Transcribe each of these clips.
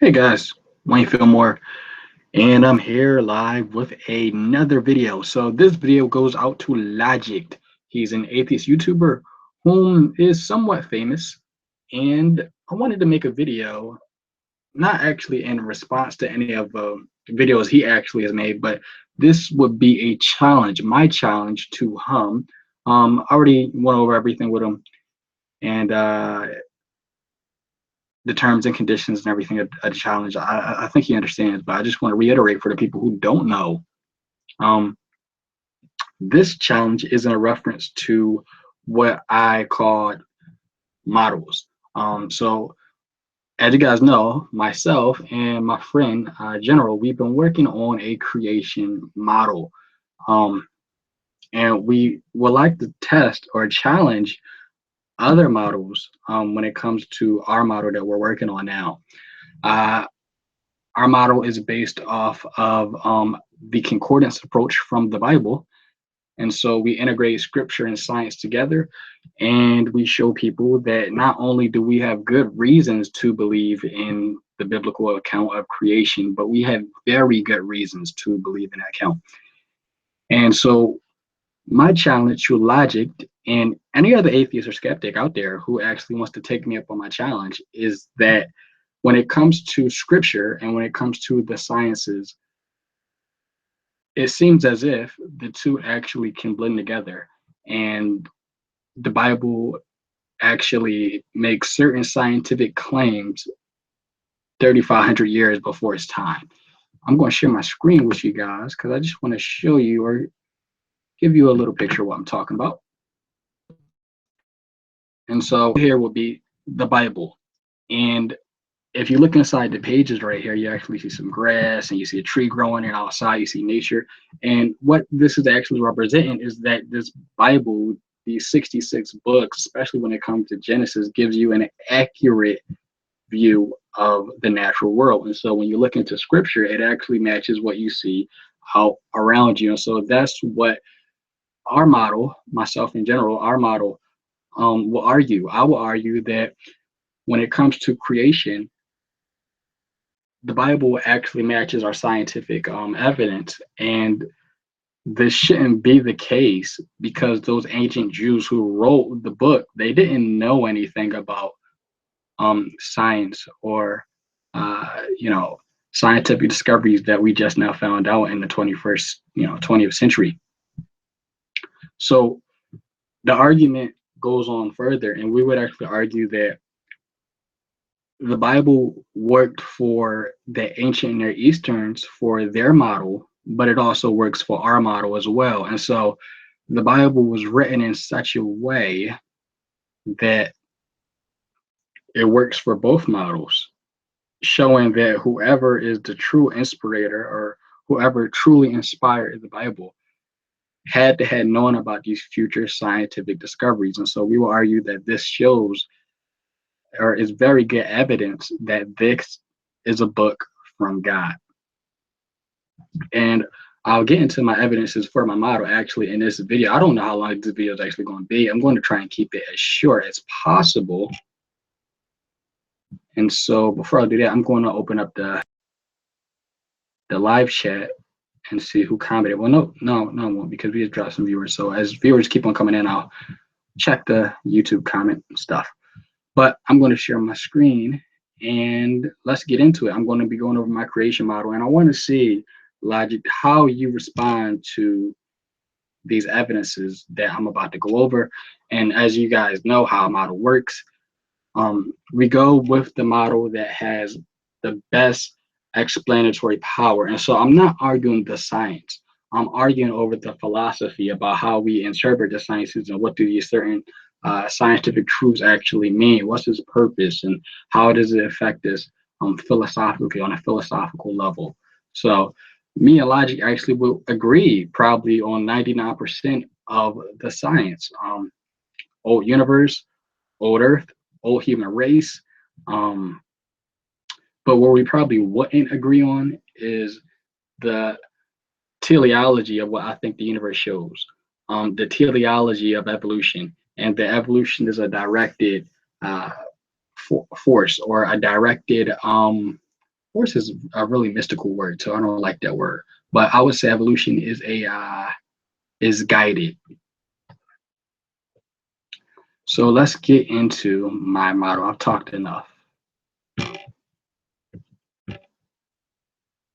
Hey guys, Wayne Fillmore, and I'm here live with another video. So this video goes out to Logicked. He's an atheist YouTuber whom is somewhat famous, and I wanted to make a video, not actually in response to any of the videos he actually has made, but this would be a challenge, my challenge to him. I already went over everything with him, and the terms and conditions and everything a challenge. I think he understands, but I just want to reiterate for the people who don't know. Um, this challenge is in a reference to what I called models. So as you guys know, myself and my friend General, we've been working on a creation model, um, and we would like to test or challenge other models when it comes to our model that we're working on now. Uh, our model is based off of the concordance approach from the Bible. And so we integrate scripture and science together, and we show people that not only do we have good reasons to believe in the biblical account of creation, but we have very good reasons to believe in that account. And so my challenge to Logic and any other atheist or skeptic out there who actually wants to take me up on my challenge is that when it comes to scripture and when it comes to the sciences, it seems as if the two actually can blend together. And the Bible actually makes certain scientific claims 3,500 years before its time. I'm going to share my screen with you guys because I just want to show you or give you a little picture of what I'm talking about. And so here will be the Bible. And if you look inside the pages right here, you actually see some grass and you see a tree growing, and outside you see nature. And what this is actually representing is that this Bible, these 66 books, especially when it comes to Genesis, gives you an accurate view of the natural world. And so when you look into scripture, it actually matches what you see out around you. And so that's what our model, myself in general, our model will argue. I will argue that when it comes to creation, the Bible actually matches our scientific evidence, and this shouldn't be the case because those ancient Jews who wrote the book, they didn't know anything about science or scientific discoveries that we just now found out in the 21st 20th century. So the argument goes on further, and we would actually argue that the Bible worked for the ancient Near Easterns for their model, but it also works for our model as well. And so the Bible was written in such a way that it works for both models, showing that whoever is the true inspirator or whoever truly inspired the Bible had to have known about these future scientific discoveries. And so we will argue that this shows or is very good evidence that this is a book from God. And I'll get into my evidences for my model actually in this video. I don't know how long this video is actually going to be. I'm going to try and keep it as short as possible. And so before I do that, I'm going to open up the live chat and see who commented. Well, no, I won't, because we just dropped some viewers. So as viewers keep on coming in, I'll check the YouTube comment stuff. But I'm going to share my screen and let's get into it. I'm going to be going over my creation model, and I want to see, Logic, how you respond to these evidences that I'm about to go over. And as you guys know how a model works, we go with the model that has the best explanatory power. And so I'm not arguing the science. I'm arguing over the philosophy about how we interpret the sciences and what do these certain scientific truths actually mean. What's its purpose and how does it affect us philosophically on a philosophical level? So me and Logic actually will agree probably on 99% of the science. Old universe, old Earth, old human race. Um, but where we probably wouldn't agree on is the teleology of what I think the universe shows. The teleology of evolution, and the evolution is a directed force or a directed force is a really mystical word, so I don't like that word. But I would say evolution is guided. So let's get into my model. I've talked enough.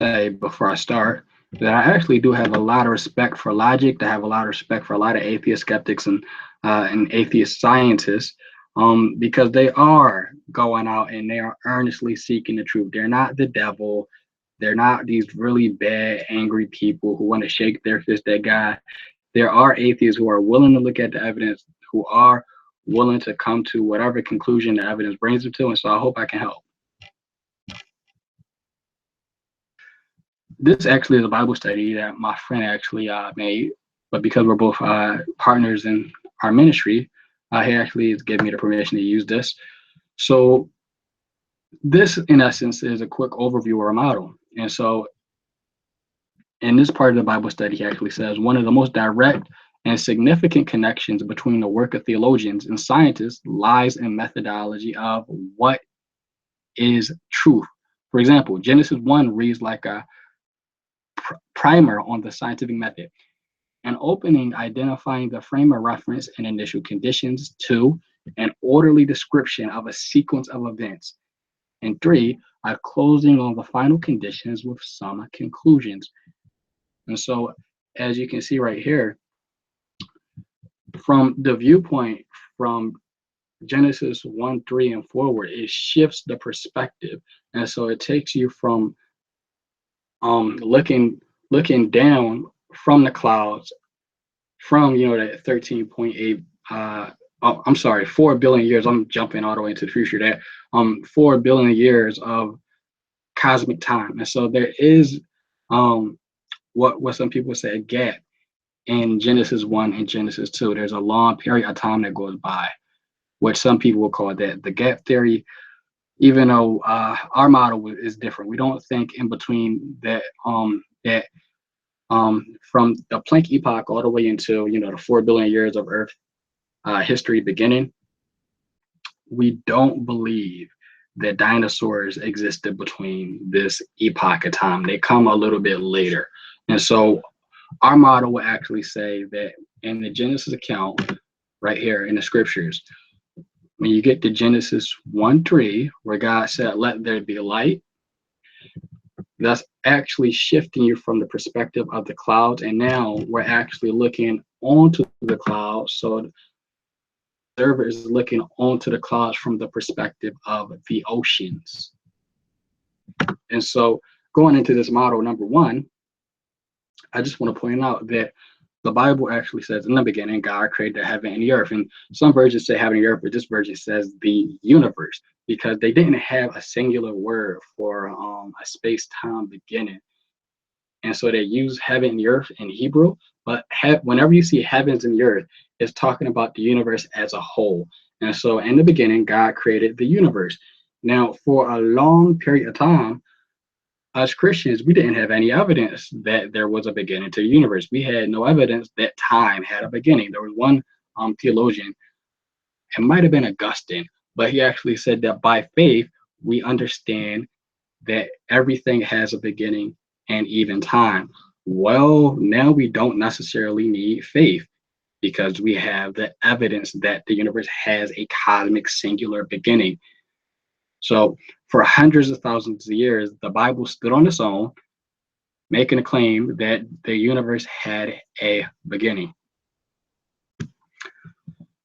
Say before I start that I actually do have a lot of respect for logic. I have a lot of respect for a lot of atheist skeptics and atheist scientists, because they are going out and they are earnestly seeking the truth. They're not the devil. They're not these really bad, angry people who want to shake their fist at God. There are atheists who are willing to look at the evidence, who are willing to come to whatever conclusion the evidence brings them to. And so I hope I can help. This actually is a Bible study that my friend actually made, but because we're both partners in our ministry, he actually has given me the permission to use this. So this, in essence, is a quick overview or a model. And so in this part of the Bible study, he actually says one of the most direct and significant connections between the work of theologians and scientists lies in methodology of what is truth. For example, Genesis 1 reads like a primer on the scientific method. An opening identifying the frame of reference and initial conditions. 2, an orderly description of a sequence of events. And 3, a closing on the final conditions with some conclusions. And so, as you can see right here, from the viewpoint from Genesis 1, 3, and forward, it shifts the perspective. And so it takes you from looking down from the clouds, from that 13.8 I'm sorry, 4 billion years. I'm jumping all the way into the future. That 4 billion years of cosmic time. And so there is what some people say a gap in Genesis 1 and Genesis 2. There's a long period of time that goes by, which some people will call that the gap theory, even though our model is different. We don't think in between that from the Planck epoch all the way until the 4 billion years of Earth history beginning. We don't believe that dinosaurs existed between this epoch of time. They come a little bit later. And so our model will actually say that in the Genesis account, right here in the scriptures, when you get to Genesis 1:3, where God said, "Let there be light," that's actually shifting you from the perspective of the clouds. And now we're actually looking onto the clouds. So the observer is looking onto the clouds from the perspective of the oceans. And so going into this model, number one, I just want to point out that the Bible actually says in the beginning, God created the heaven and the earth. And some versions say heaven and the earth, but this version says the universe, because they didn't have a singular word for a space-time beginning. And so they use heaven and the earth in Hebrew, but whenever you see heavens and the earth, it's talking about the universe as a whole. And so in the beginning, God created the universe. Now, for a long period of time, as Christians, we didn't have any evidence that there was a beginning to the universe. We had no evidence that time had a beginning. There was one theologian, it might have been Augustine, but he actually said that by faith, we understand that everything has a beginning and even time. Well, now we don't necessarily need faith because we have the evidence that the universe has a cosmic singular beginning. So for hundreds of thousands of years, the Bible stood on its own, making a claim that the universe had a beginning.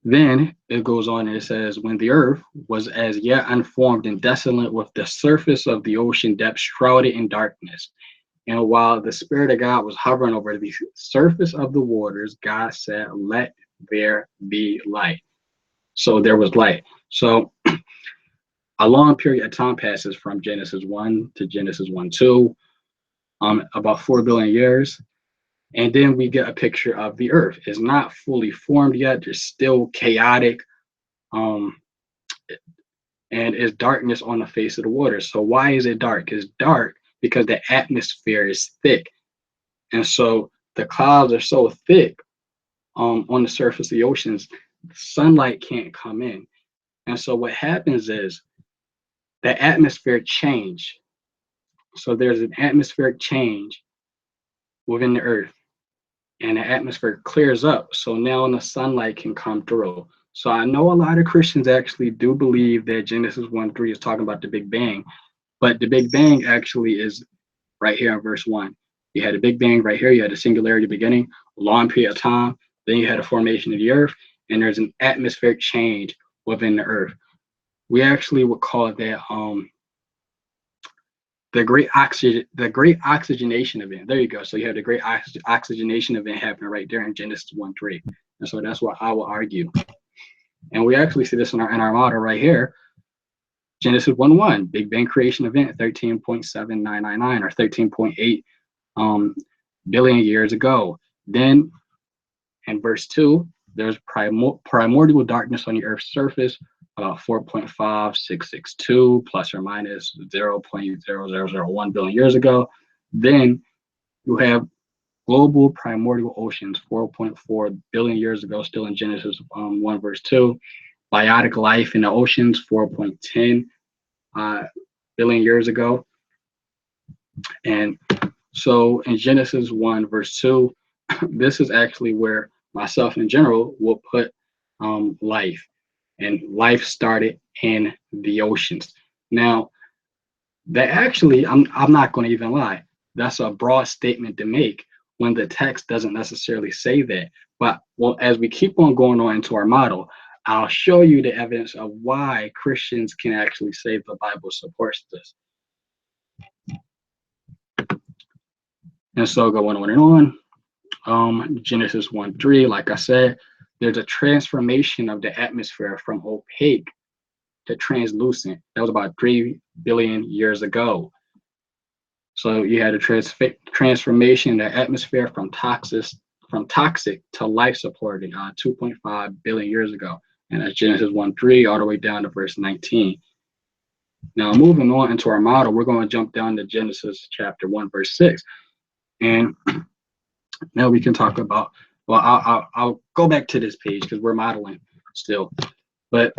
Then it goes on and it says, when the earth was as yet unformed and desolate, with the surface of the ocean depth shrouded in darkness, and while the Spirit of God was hovering over the surface of the waters, God said, "Let there be light." So there was light. So a long period of time passes from Genesis 1 to Genesis 1:2, about 4 billion years. And then we get a picture of the earth. It's not fully formed yet. There's still chaotic, and it's darkness on the face of the water. So why is it dark? It's dark because the atmosphere is thick. And so the clouds are so thick on the surface of the oceans, sunlight can't come in. And so what happens is the atmosphere change. So there's an atmospheric change within the earth, and the atmosphere clears up. So now the sunlight can come through. So I know a lot of Christians actually do believe that Genesis 1:3 is talking about the Big Bang, but the Big Bang actually is right here in verse 1. You had a Big Bang right here, you had a singularity beginning, a long period of time, then you had a formation of the earth, and there's an atmospheric change within the earth. We actually would call that the great oxygenation event. There you go. So you have the great oxygenation event happening right there in Genesis 1:3. And so that's what I will argue. And we actually see this in our model right here. Genesis 1:1, Big Bang creation event 13.7999 or 13.8 billion years ago. Then in verse 2, there's primordial darkness on the Earth's surface, about 4.5662 plus or minus 0.0001 billion years ago. Then you have global primordial oceans, 4.4 billion years ago, still in Genesis 1 verse 2. Biotic life in the oceans, 4.10 billion years ago. And so in Genesis 1 verse 2, this is actually where myself in general will put life. And life started in the oceans. Now, that actually, I'm not going to even lie. That's a broad statement to make when the text doesn't necessarily say that. But well, as we keep on going on into our model, I'll show you the evidence of why Christians can actually say the Bible supports this. And so going on and on, Genesis 1:3, like I said, there's a transformation of the atmosphere from opaque to translucent. That was about 3 billion years ago. So you had a transformation in the atmosphere from toxic to life supporting 2.5 billion years ago. And that's Genesis 1:3 all the way down to verse 19. Now moving on into our model, we're going to jump down to Genesis chapter 1 verse 6. And now we can talk about, well, I'll go back to this page because we're modeling still. But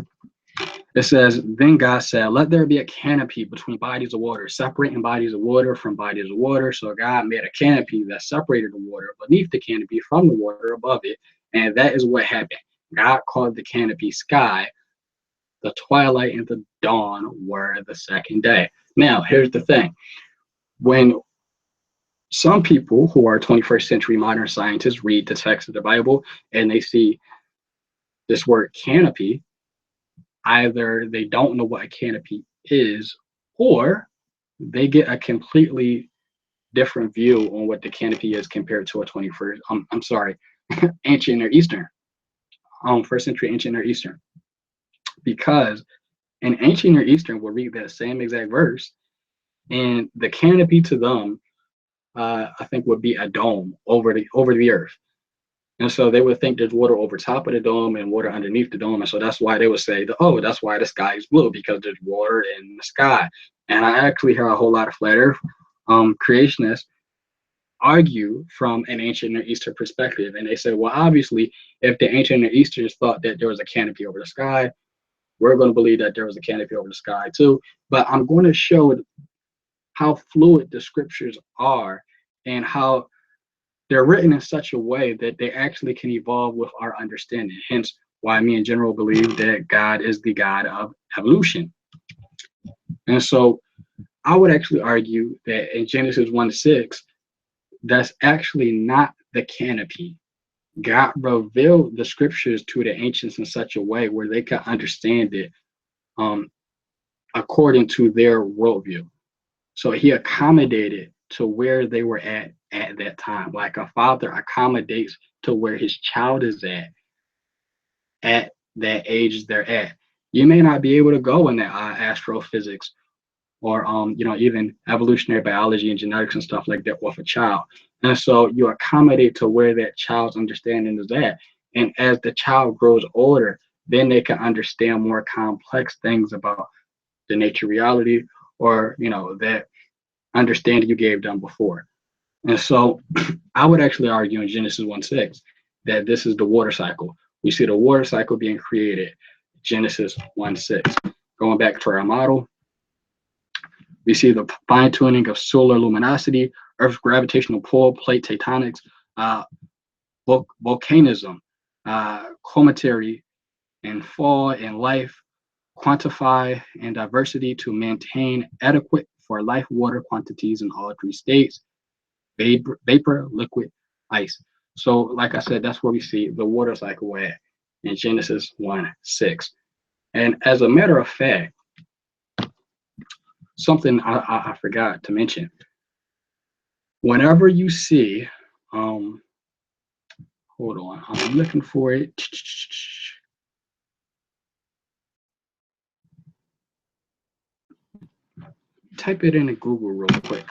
it says, then God said, let there be a canopy between bodies of water, separating bodies of water from bodies of water. So God made a canopy that separated the water beneath the canopy from the water above it. And that is what happened. God called the canopy sky. The twilight and the dawn were the second day. Now, here's the thing. When some people who are 21st century modern scientists read the text of the Bible and they see this word canopy, either they don't know what a canopy is, or they get a completely different view on what the canopy is compared to a 21st, I'm sorry, ancient Near Eastern, first century ancient Near Eastern. Because an ancient Near Eastern will read that same exact verse, and the canopy to them, I think, would be a dome over the earth. And so they would think there's water over top of the dome and water underneath the dome. And so that's why they would say, oh, that's why the sky is blue, because there's water in the sky. And I actually hear a whole lot of flat earth creationists argue from an ancient Near Eastern perspective. And they say, well, obviously, if the ancient Near Easterns thought that there was a canopy over the sky, we're going to believe that there was a canopy over the sky too. But I'm going to show how fluid the scriptures are and how they're written in such a way that they actually can evolve with our understanding. Hence why me in general believe that God is the God of evolution. And so I would actually argue that in Genesis 1:6, that's actually not the canopy. God revealed the scriptures to the ancients in such a way where they could understand it according to their worldview. So he accommodated to where they were at that time, like a father accommodates to where his child is at that age they're at. You may not be able to go in that astrophysics or even evolutionary biology and genetics and stuff like that with a child. And so you accommodate to where that child's understanding is at. And as the child grows older, then they can understand more complex things about the nature of reality, or that understanding you gave them before. And so I would actually argue in Genesis 1:6 that this is the water cycle. We see the water cycle being created, Genesis 1:6. Going back to our model, We see the fine-tuning of solar luminosity, Earth's gravitational pull, plate tectonics, uh, volcanism, cometary and fall in life, quantify and diversity to maintain adequate for life water quantities in all three states, vapor, liquid, ice. So, like I said, that's where we see the water cycle at in Genesis 1:6. And as a matter of fact, something I forgot to mention, whenever you see, hold on, I'm looking for it. Type it into Google real quick.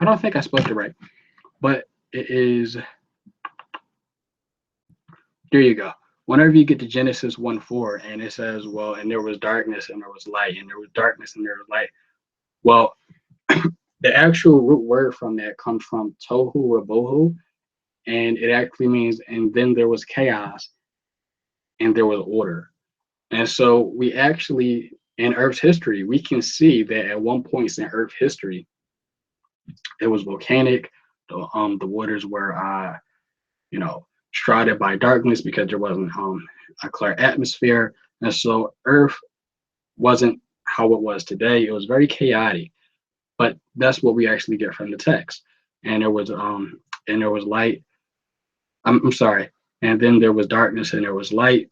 I don't think I spelled it right, but it is, there you go. Whenever you get to Genesis 1:4 and it says, well, and there was darkness and there was light, and there was darkness and there was light. Well, the actual root word from that comes from tohu rabohu, and it actually means, and then there was chaos and there was order. And so we actually, in Earth's history, we can see that at one point in Earth history, it was volcanic. The waters were, shrouded by darkness because there wasn't a clear atmosphere, and so Earth wasn't how it was today. It was very chaotic, but that's what we actually get from the text. And there was light. I'm sorry, and then there was darkness and there was light.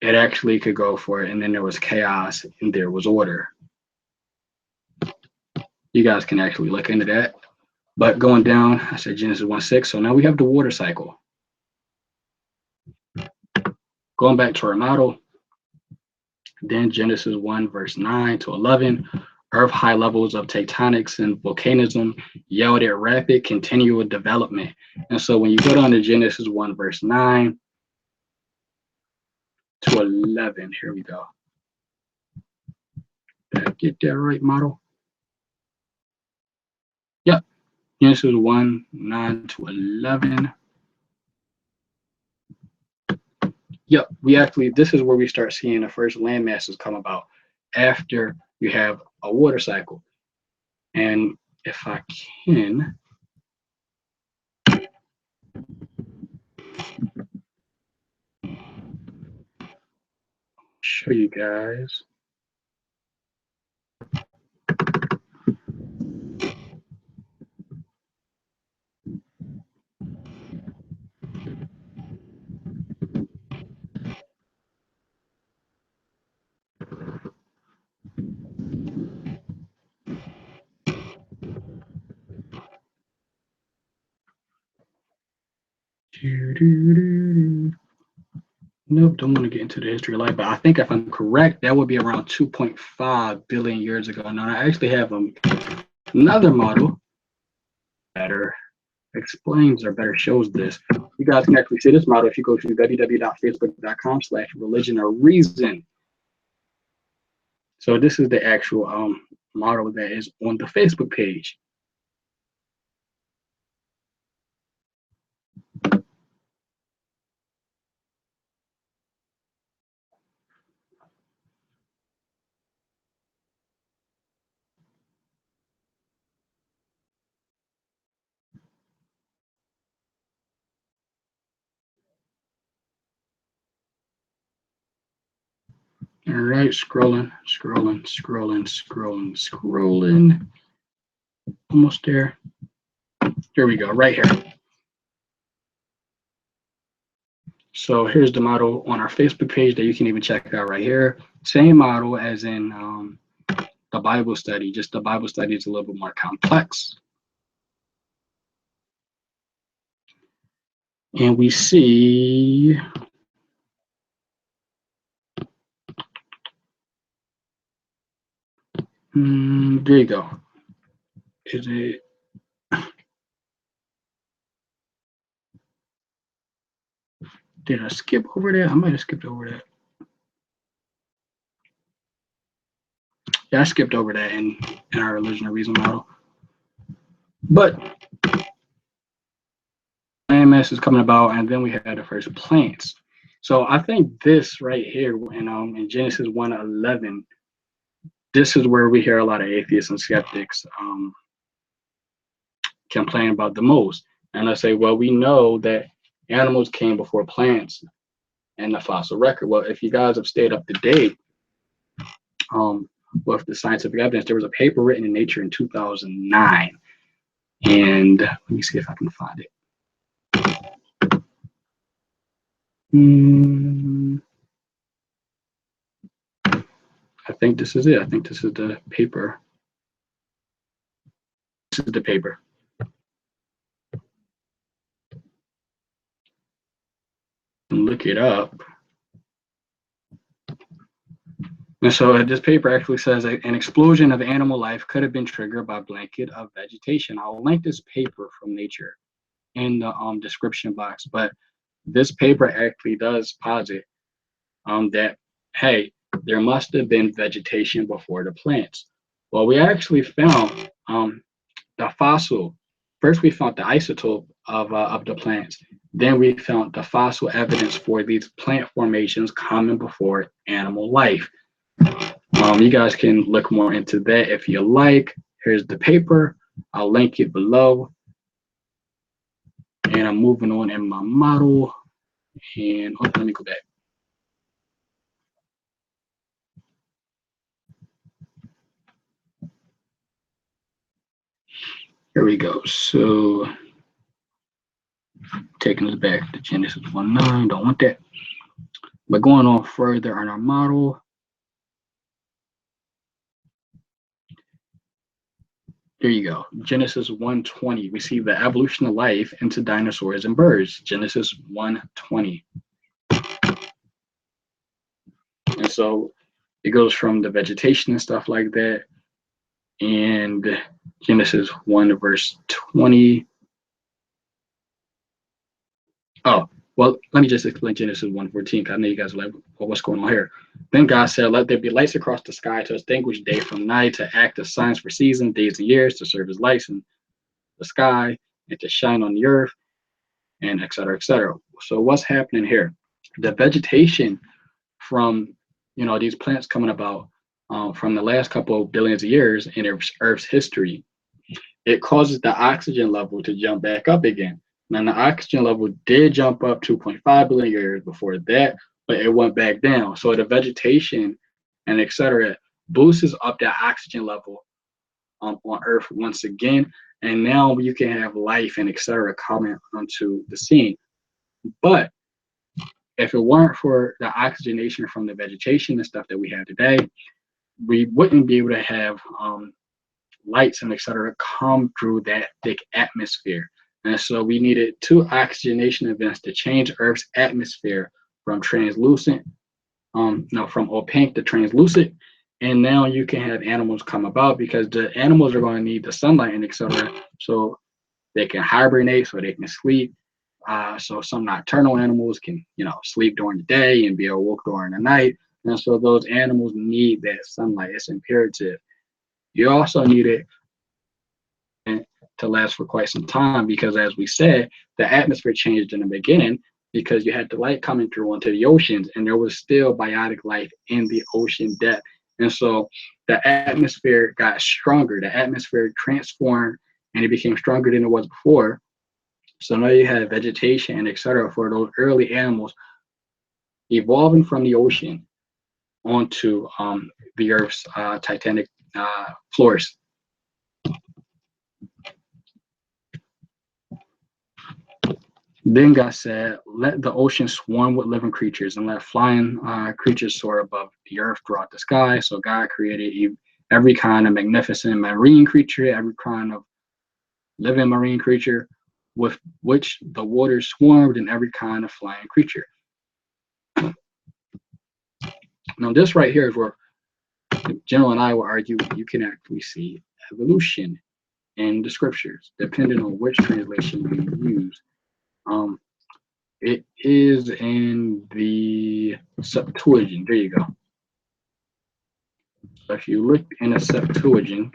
It actually could go for it, and then there was chaos and there was order. You guys can actually look into that. But going down, I said Genesis 1:6. So now we have the water cycle. Going back to our model, then Genesis 1, verse 9 to 11, Earth high levels of tectonics and volcanism yielded rapid continual development. And so when you go down to Genesis 1, verse 9 to 11, here we go. Did I get that right, model? Yep. Genesis 1, 9 to 11. Yep, this is where we start seeing the first land masses come about after you have a water cycle. And if I can show you guys. Nope, don't want to get into the history of life, but I think if I'm correct, that would be around 2.5 billion years ago. Now, I actually have another model better explains or better shows this. You guys can actually see this model if you go to www.facebook.com/religion or reason. So this is the actual model that is on the Facebook page. All right, scrolling. Almost there. Here we go, right here. So here's the model on our Facebook page that you can even check out right here. Same model as in the Bible study, just the Bible study is a little bit more complex. And we see there you go. Is it? Did I skip over that? I might have skipped over that. Yeah, I skipped over that in our religion or reason model. But land plants is coming about, and then we had the first plants. So I think this right here in Genesis 1:11, this is where we hear a lot of atheists and skeptics complain about the most. And I say, well, we know that animals came before plants in the fossil record. Well, if you guys have stayed up to date with the scientific evidence, there was a paper written in Nature in 2009. And let me see if I can find it. I think this is it. I think this is the paper. This is the paper. Look it up. And so this paper actually says an explosion of animal life could have been triggered by a blanket of vegetation. I'll link this paper from Nature in the description box. But this paper actually does posit that, hey, there must have been vegetation before the plants. Well, we actually found the fossil. First, we found the isotope of the plants. Then we found the fossil evidence for these plant formations common before animal life. You guys can look more into that if you like. Here's the paper. I'll link it below. And I'm moving on in my model. And let me go back. Here we go. So taking us back to Genesis 1:9. Don't want that. But going on further on our model. There you go. Genesis 1:20. We see the evolution of life into dinosaurs and birds. Genesis 1:20. And so it goes from the vegetation and stuff like that. And Genesis 1 verse 20. Oh, well, let me just explain Genesis 1:14, because I know you guys are like, well, what's going on here? Then God said, let there be lights across the sky to distinguish day from night, to act as signs for seasons, days, and years, to serve as lights in the sky, and to shine on the earth, and et cetera, et cetera. So what's happening here? The vegetation from, these plants coming about from the last couple of billions of years in Earth's history, it causes the oxygen level to jump back up again. Now, the oxygen level did jump up 2.5 billion years before that, but it went back down. So the vegetation and et cetera boosts up that oxygen level on Earth once again. And now you can have life and et cetera coming onto the scene. But if it weren't for the oxygenation from the vegetation and stuff that we have today, we wouldn't be able to have lights and et cetera come through that thick atmosphere. And so we needed two oxygenation events to change Earth's atmosphere from translucent, from opaque to translucent. And now you can have animals come about, because the animals are going to need the sunlight and et cetera, so they can hibernate, so they can sleep. So some nocturnal animals can, sleep during the day and be awoke during the night. And so those animals need that sunlight. It's imperative. You also need it to last for quite some time, because as we said, the atmosphere changed in the beginning because you had the light coming through onto the oceans, and there was still biotic life in the ocean depth. And so the atmosphere got stronger, the atmosphere transformed, and it became stronger than it was before. So now you had vegetation and et cetera for those early animals evolving from the ocean onto the Earth's titanic floors. Then God said, let the ocean swarm with living creatures, and let flying creatures soar above the earth throughout the sky. So God created every kind of magnificent marine creature, every kind of living marine creature, with which the waters swarmed, and every kind of flying creature. Now this right here is where General and I will argue you can actually see evolution in the scriptures, depending on which translation you use. It is in the Septuagint. There you go. So if you look in the Septuagint,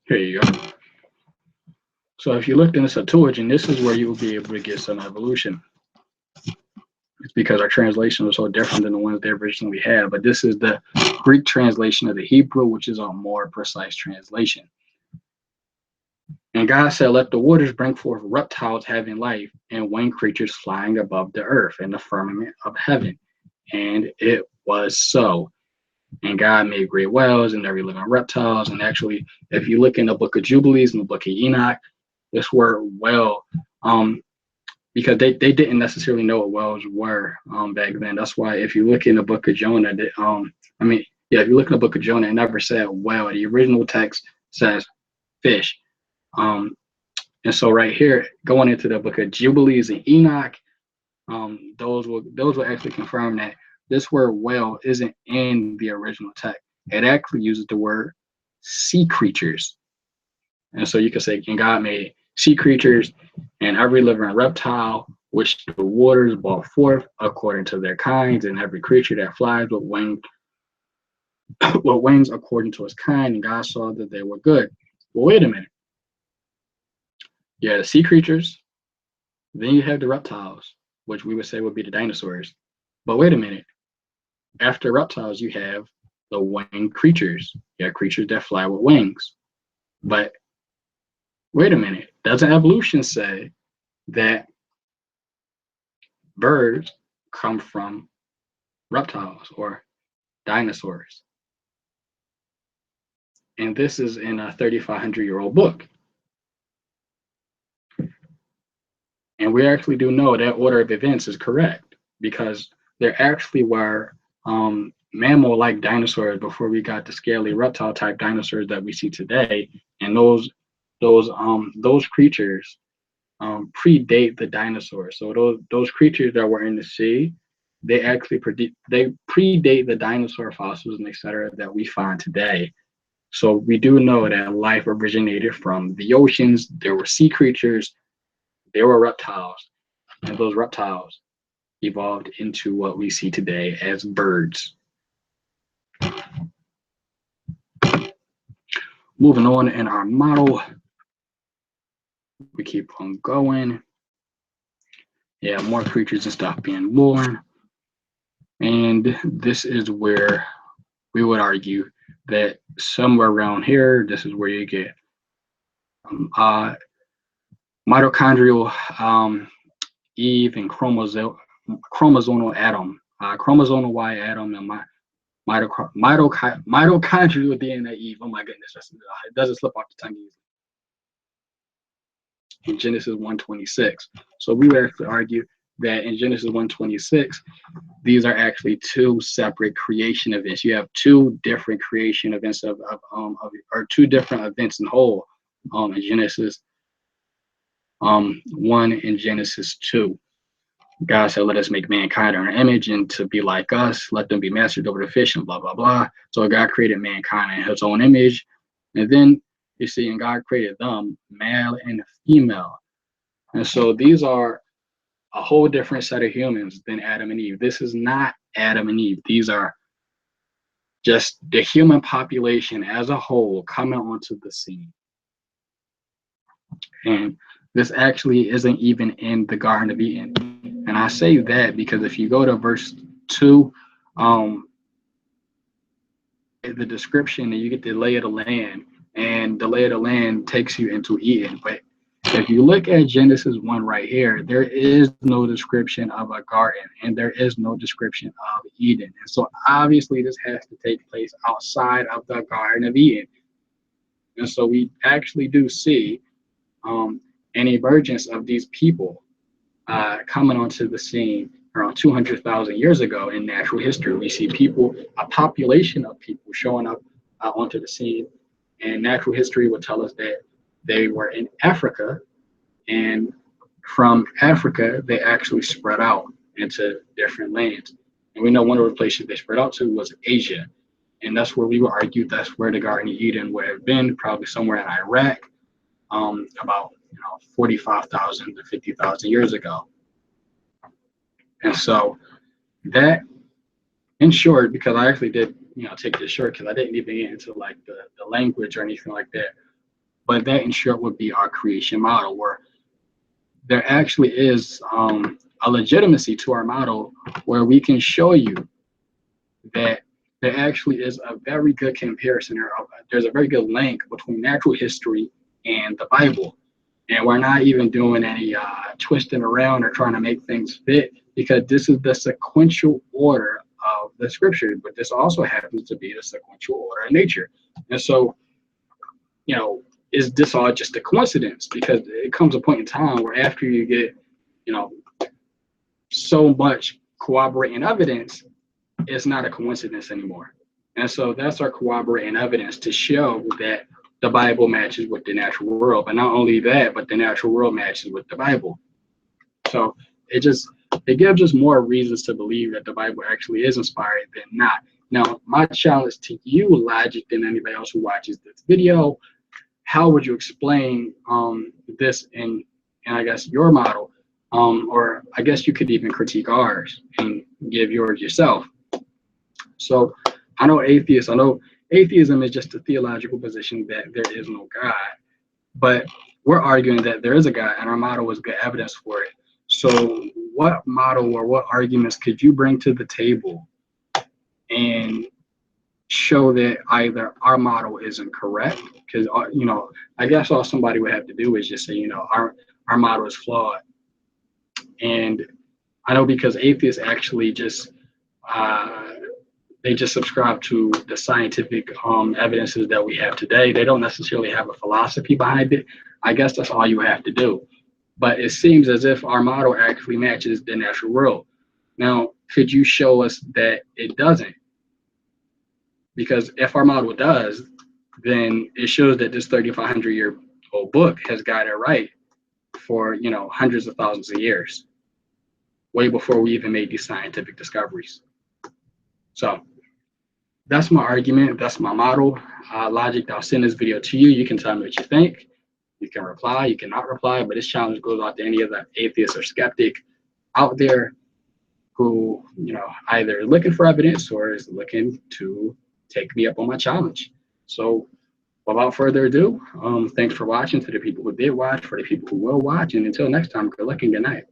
Here you go. So if you looked in the Septuagint, this is where you will be able to get some evolution. It's because our translation was so different than the ones they originally had. But this is the Greek translation of the Hebrew, which is a more precise translation. And God said, let the waters bring forth reptiles having life and winged creatures flying above the earth in the firmament of heaven. And it was so. And God made great whales and every living reptiles. And actually, if you look in the book of Jubilees and the book of Enoch, this word whale, because they didn't necessarily know what whales were back then. That's why if you look in the book of Jonah, if you look in the book of Jonah, it never said whale. The original text says fish. And so right here, going into the book of Jubilees and Enoch, those will actually confirm that this word whale isn't in the original text. It actually uses the word sea creatures. And so you can say, and God made sea creatures and every living reptile, which the waters brought forth according to their kinds, and every creature that flies with wings according to its kind. And God saw that they were good. Well, wait a minute. Yeah, the sea creatures. Then you have the reptiles, which we would say would be the dinosaurs. But wait a minute. After reptiles, you have the winged creatures. You have creatures that fly with wings. But wait a minute. Doesn't evolution say that birds come from reptiles or dinosaurs? And this is in a 3,500-year-old book. And we actually do know that order of events is correct because there actually were mammal-like dinosaurs before we got the scaly reptile-type dinosaurs that we see today. And those creatures predate the dinosaurs. So those creatures that were in the sea, they actually predate the dinosaur fossils and et cetera that we find today. So we do know that life originated from the oceans. There were sea creatures, there were reptiles, and those reptiles evolved into what we see today as birds. Moving on in our model, we keep on going. Yeah, more creatures and stuff being born. And this is where we would argue that somewhere around here, this is where you get mitochondrial Eve and chromosomal atom, chromosomal Y atom, and mitochondrial DNA Eve. Oh my goodness, it doesn't slip off the tongue easily. In Genesis 1:26. So we would actually argue that in Genesis 1:26, these are actually two separate creation events. You have two different creation events or two different events in whole in Genesis 1 and Genesis 2. God said, let us make mankind in our image and to be like us. Let them be masters over the fish and blah, blah, blah. So God created mankind in his own image. And then you see, and God created them, male and female. And so these are a whole different set of humans than Adam and Eve. This is not Adam and Eve. These are just the human population as a whole coming onto the scene. And this actually isn't even in the Garden of Eden. And I say that because if you go to verse 2, the description, and you get the lay of the land, and the lay of the land takes you into Eden. But if you look at Genesis 1 right here, there is no description of a garden, and there is no description of Eden. And so obviously this has to take place outside of the Garden of Eden. And so we actually do see an emergence of these people coming onto the scene around 200,000 years ago in natural history. We see people, a population of people showing up onto the scene, and natural history would tell us that they were in Africa, and from Africa, they actually spread out into different lands. And we know one of the places they spread out to was Asia. And that's where we would argue that's where the Garden of Eden would have been, probably somewhere in Iraq, about 45,000 to 50,000 years ago. And so that, in short, because I actually did, take this short because I didn't even get into like the language or anything like that. But that, in short, would be our creation model, where there actually is a legitimacy to our model, where we can show you that there actually is a very good comparison, or there's a very good link between natural history and the Bible. And we're not even doing any twisting around or trying to make things fit, because this is the sequential order of the scripture, but this also happens to be the sequential order of nature. And so, is this all just a coincidence? Because it comes a point in time where after you get, you know, so much corroborating evidence, it's not a coincidence anymore. And so that's our corroborating evidence to show that the Bible matches with the natural world. But not only that, but the natural world matches with the Bible. So it gives us more reasons to believe that the Bible actually is inspired than not. Now, my challenge to you, Logic, and anybody else who watches this video, how would you explain this in I guess your model? Or I guess you could even critique ours and give yours yourself. So I know atheism is just a theological position that there is no God, but we're arguing that there is a God, and our model is good evidence for it. So what model or what arguments could you bring to the table and show that either our model is incorrect? Because I guess all somebody would have to do is just say, our model is flawed. And I know, because atheists actually just they just subscribe to the scientific evidences that we have today. They don't necessarily have a philosophy behind it. I guess that's all you have to do. But it seems as if our model actually matches the natural world. Now, could you show us that it doesn't? Because if our model does, then it shows that this 3,500-year-old book has got it right for hundreds of thousands of years, way before we even made these scientific discoveries. So that's my argument. That's my model. Logic, I'll send this video to you. You can tell me what you think. You can reply. You cannot reply. But this challenge goes out to any other atheist or skeptic out there who, either is looking for evidence or is looking to take me up on my challenge. So without further ado, thanks for watching. To the people who did watch, for the people who will watch, and until next time, good luck and good night.